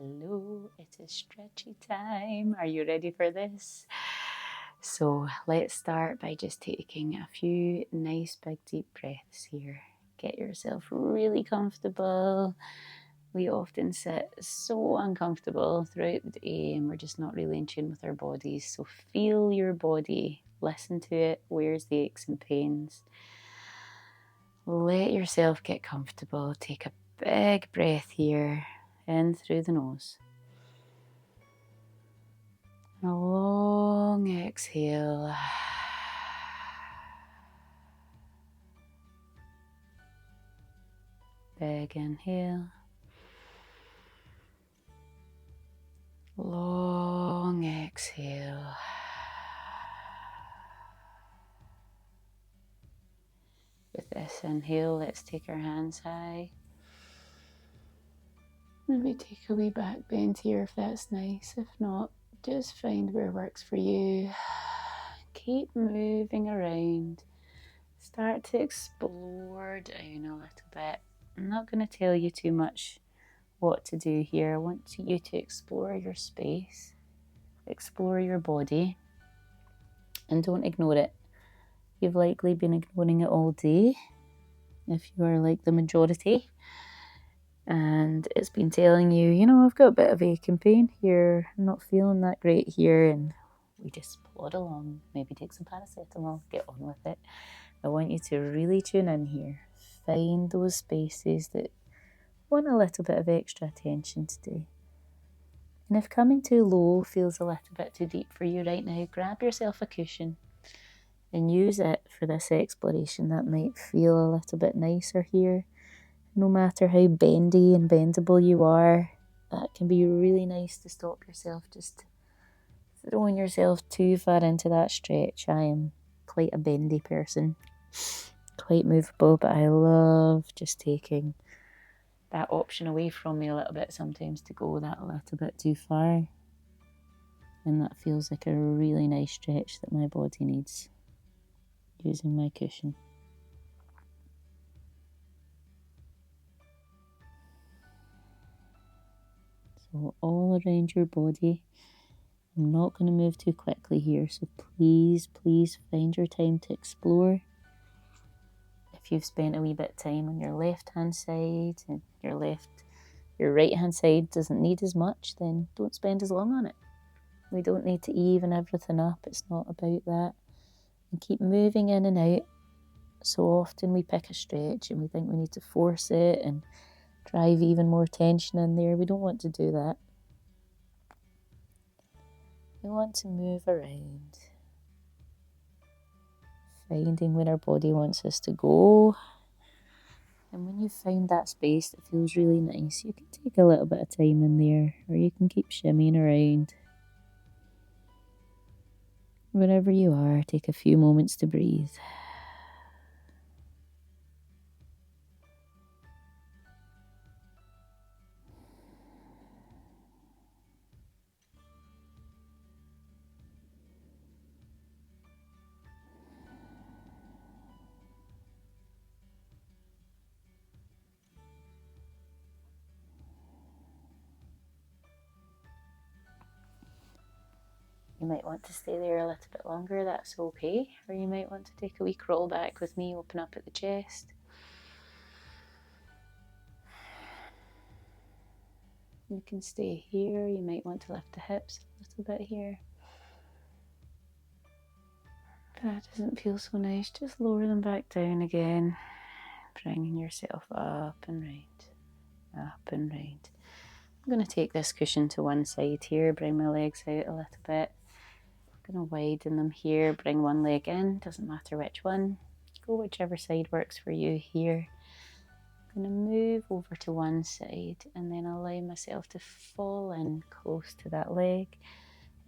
Hello, it is stretchy time. Are you ready for this? So let's start by just taking a few nice big deep breaths here. Get yourself really comfortable. We often sit so uncomfortable throughout the day and we're just not really in tune with our bodies. So feel your body, listen to it. Where's the aches and pains? Let yourself get comfortable. Take a big breath here in through the nose. A long exhale. Big inhale. Long exhale. With this inhale, let's take our hands high. Maybe take a wee back bend here if that's nice. If not, just find where works for you. Keep moving around. Start to explore down a little bit. I'm not going to tell you too much what to do here. I want you to explore your space, explore your body, and don't ignore it. You've likely been ignoring it all day, if you are like the majority, and it's been telling you, I've got a bit of aching pain here, I'm not feeling that great here, and we just plod along, maybe take some paracetamol, get on with it. I want you to really tune in here, find those spaces that want a little bit of extra attention today. And if coming too low feels a little bit too deep for you right now, grab yourself a cushion and use it for this exploration. That might feel a little bit nicer here. No matter how bendy and bendable you are, that can be really nice to stop yourself just throwing yourself too far into that stretch. I am quite a bendy person, quite movable, but I love just taking that option away from me a little bit sometimes to go that little bit too far. And that feels like a really nice stretch that my body needs using my cushion. So all around your body. I'm not going to move too quickly here, so please find your time to explore. If you've spent a wee bit of time on your left hand side and your right hand side doesn't need as much, then don't spend as long on it. We don't need to even everything up. It's not about that. And keep moving in and out. So often we pick a stretch and we think we need to force it and drive even more tension in there. We don't want to do that. We want to move around, finding where our body wants us to go. And when you've found that space that feels really nice, you can take a little bit of time in there, or you can keep shimmying around. Wherever you are, take a few moments to breathe. You might want to stay there a little bit longer, that's okay. Or you might want to take a wee crawl back with me, open up at the chest. You can stay here, you might want to lift the hips a little bit here. If that doesn't feel so nice, just lower them back down again, bringing yourself up and round, up and round. I'm going to take this cushion to one side here, bring my legs out a little bit. I'm going to widen them here, bring one leg in, doesn't matter which one. Go whichever side works for you here. I'm going to move over to one side and then allow myself to fall in close to that leg.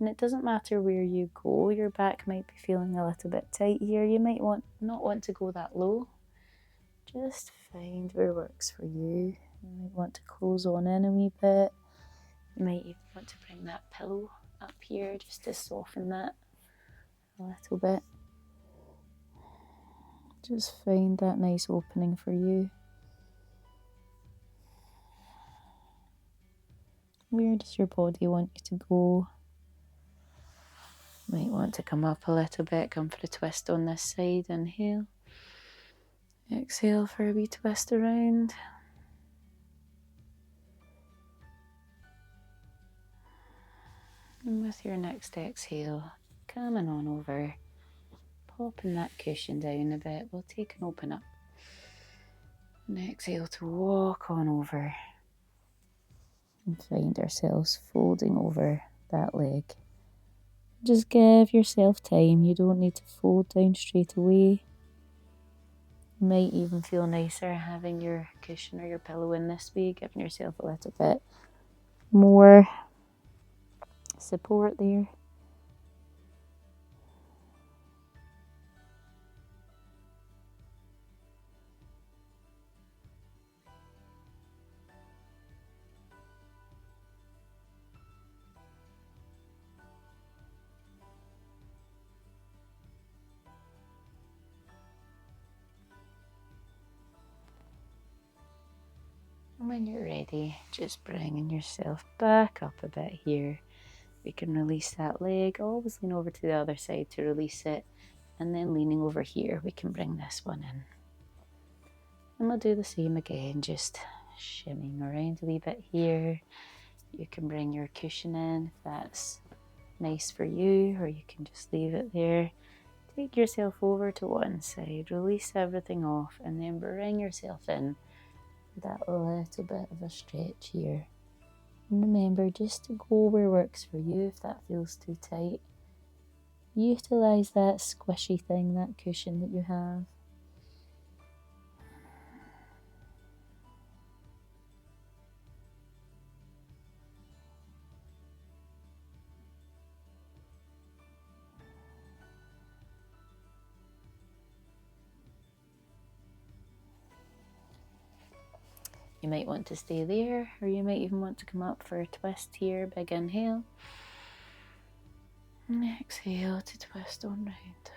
And it doesn't matter where you go, your back might be feeling a little bit tight here. You might not want to go that low. Just find where works for you. You might want to close on in a wee bit. You might even want to bring that pillow up here just to soften that a little bit. Just find that nice opening for you. Where does your body want you to go? Might want to come up a little bit, come for a twist on this side, inhale. Exhale for a wee twist around. And with your next exhale, coming on over, popping that cushion down a bit, we'll take and open up. And exhale to walk on over and find ourselves folding over that leg. Just give yourself time, you don't need to fold down straight away. Might even feel nicer having your cushion or your pillow in this way, giving yourself a little bit more support there. And when you're ready, just bringing yourself back up a bit here. We can release that leg, always lean over to the other side to release it, and then leaning over here, we can bring this one in. And we'll do the same again, just shimmying around a wee bit here. You can bring your cushion in if that's nice for you, or you can just leave it there. Take yourself over to one side, release everything off, and then bring yourself in. That little bit of a stretch here. And remember just to go where works for you. If that feels too tight, utilize that squishy thing, that cushion that you have. You might want to stay there, or you might even want to come up for a twist here. Big inhale. And exhale to twist on round.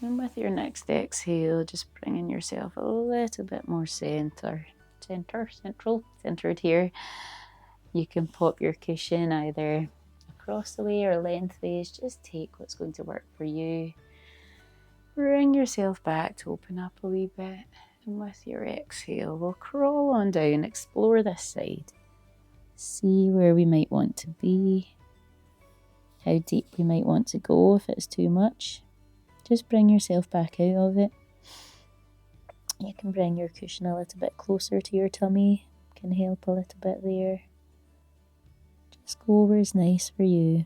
And with your next exhale, just bringing yourself a little bit more centered here. You can pop your cushion either across the way or lengthways. Just take what's going to work for you. Bring yourself back to open up a wee bit. And with your exhale, we'll crawl on down, explore this side. See where we might want to be, how deep we might want to go if it's too much. Just bring yourself back out of it. You can bring your cushion a little bit closer to your tummy. Can help a little bit there. Just go where it's nice for you.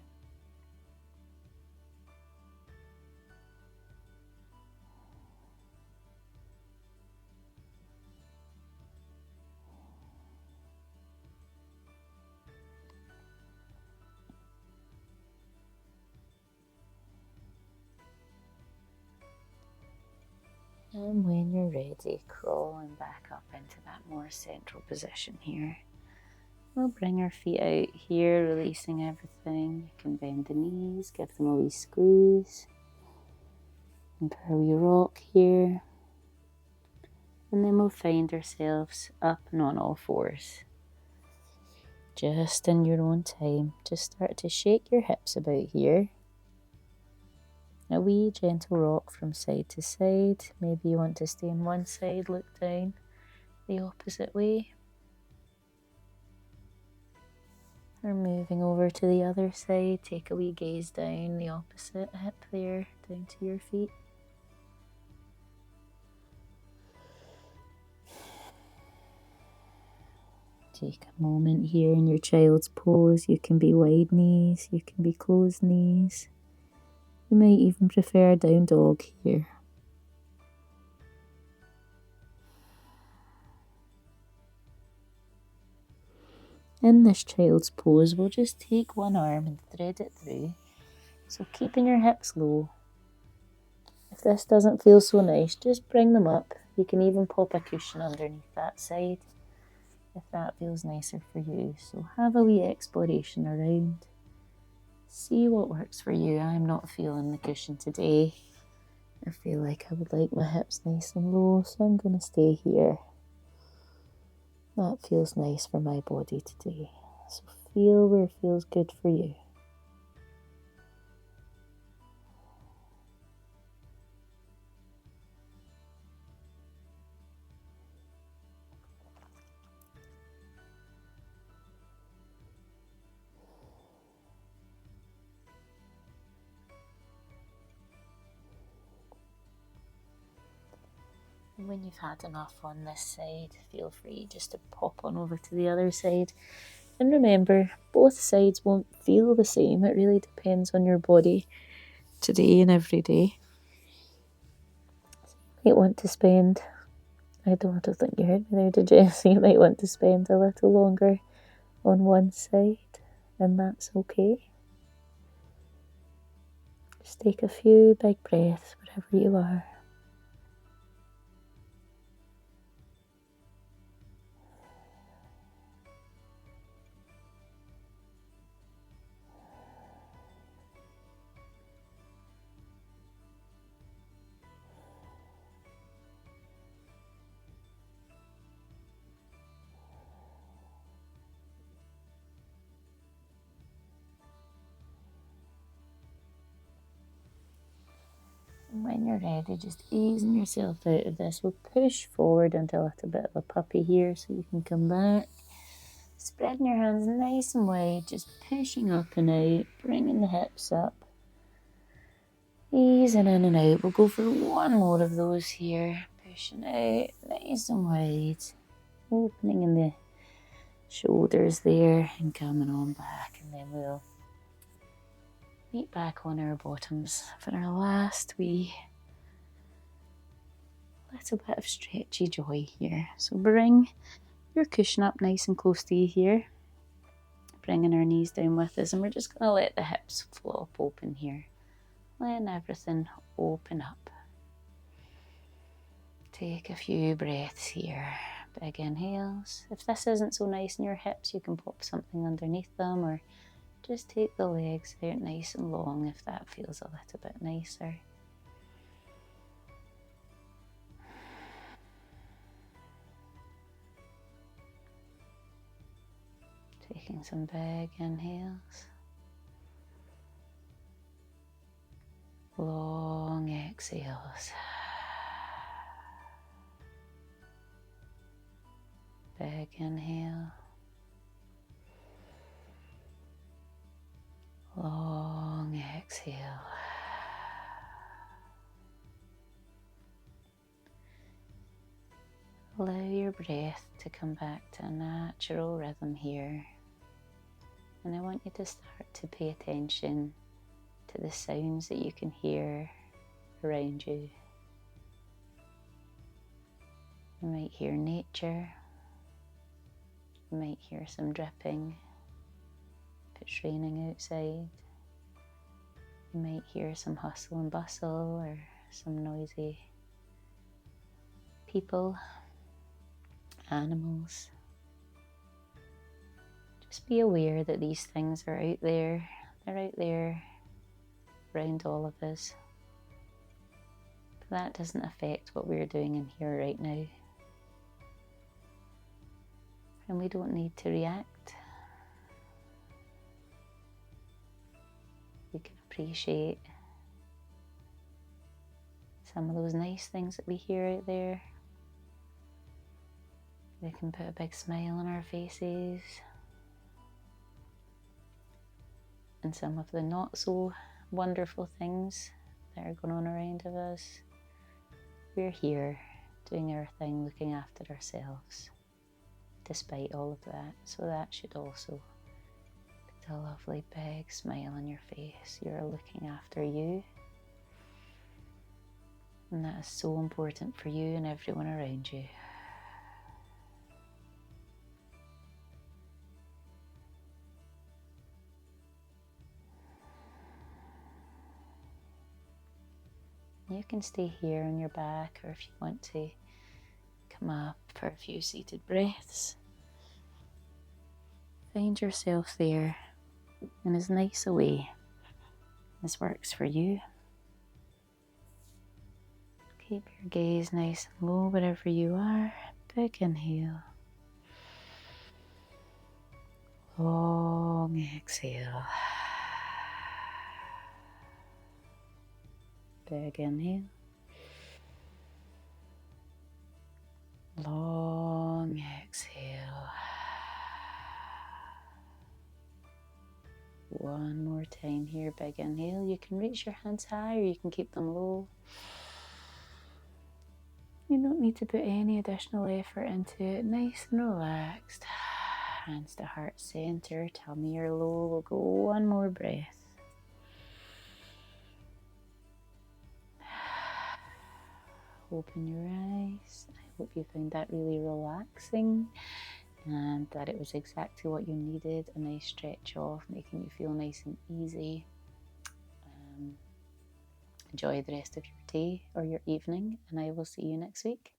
And when you're ready, crawling back up into that more central position here. We'll bring our feet out here, releasing everything. You can bend the knees, give them a wee squeeze. And for a wee rock here. And then we'll find ourselves up and on all fours. Just in your own time. Just start to shake your hips about here. A wee gentle rock from side to side. Maybe you want to stay on one side, look down the opposite way. Or moving over to the other side, take a wee gaze down the opposite hip there, down to your feet. Take a moment here in your child's pose. You can be wide knees, you can be closed knees. You might even prefer a down dog here. In this child's pose, we'll just take one arm and thread it through. So keeping your hips low. If this doesn't feel so nice, just bring them up. You can even pop a cushion underneath that side if that feels nicer for you. So have a wee exploration around. See what works for you. I'm not feeling the cushion today. I feel like I would like my hips nice and low, so I'm going to stay here. That feels nice for my body today. So feel where it feels good for you. When you've had enough on this side, feel free just to pop on over to the other side. And remember, both sides won't feel the same. It really depends on your body today and every day. So you might want to spend, I don't think you heard me there, did you? So you might want to spend a little longer on one side, and that's okay. Just take a few big breaths wherever you are. When you're ready, just easing yourself out of this. We'll push forward into a little bit of a puppy here so you can come back. Spreading your hands nice and wide, just pushing up and out, bringing the hips up. Easing in and out. We'll go for one more of those here. Pushing out, nice and wide. Opening in the shoulders there and coming on back. And then we'll meet back on our bottoms for our last wee little bit of stretchy joy here. So bring your cushion up nice and close to you here. Bringing our knees down with us, and we're just going to let the hips flop open here. Letting everything open up. Take a few breaths here. Big inhales. If this isn't so nice in your hips, you can pop something underneath them, or just take the legs out nice and long if that feels a little bit nicer. Taking some big inhales. Long exhales. Big inhale. Long exhale. Allow your breath to come back to a natural rhythm here. And I want you to start to pay attention to the sounds that you can hear around you. You might hear nature. You might hear some dripping if it's raining outside. You might hear some hustle and bustle or some noisy people, animals. Just be aware that these things are out there. They're out there around all of us. But that doesn't affect what we're doing in here right now. And we don't need to react. We can appreciate some of those nice things that we hear out there. They can put a big smile on our faces. And some of the not so wonderful things that are going on around of us. We're here doing our thing, looking after ourselves, despite all of that. So that should also put a lovely big smile on your face. You're looking after you. And that is so important for you and everyone around you. You can stay here on your back, or if you want to come up for a few seated breaths. Find yourself there in as nice a way as works for you. Keep your gaze nice and low wherever you are. Big inhale. Long exhale. Big inhale. Long exhale. One more time here. Big inhale. You can reach your hands high or you can keep them low. You don't need to put any additional effort into it. Nice and relaxed. Hands to heart center. Tell me you're low. We'll go one more breath. Open your eyes. I hope you found that really relaxing and that it was exactly what you needed. A nice stretch off, making you feel nice and easy. Enjoy the rest of your day or your evening, and I will see you next week.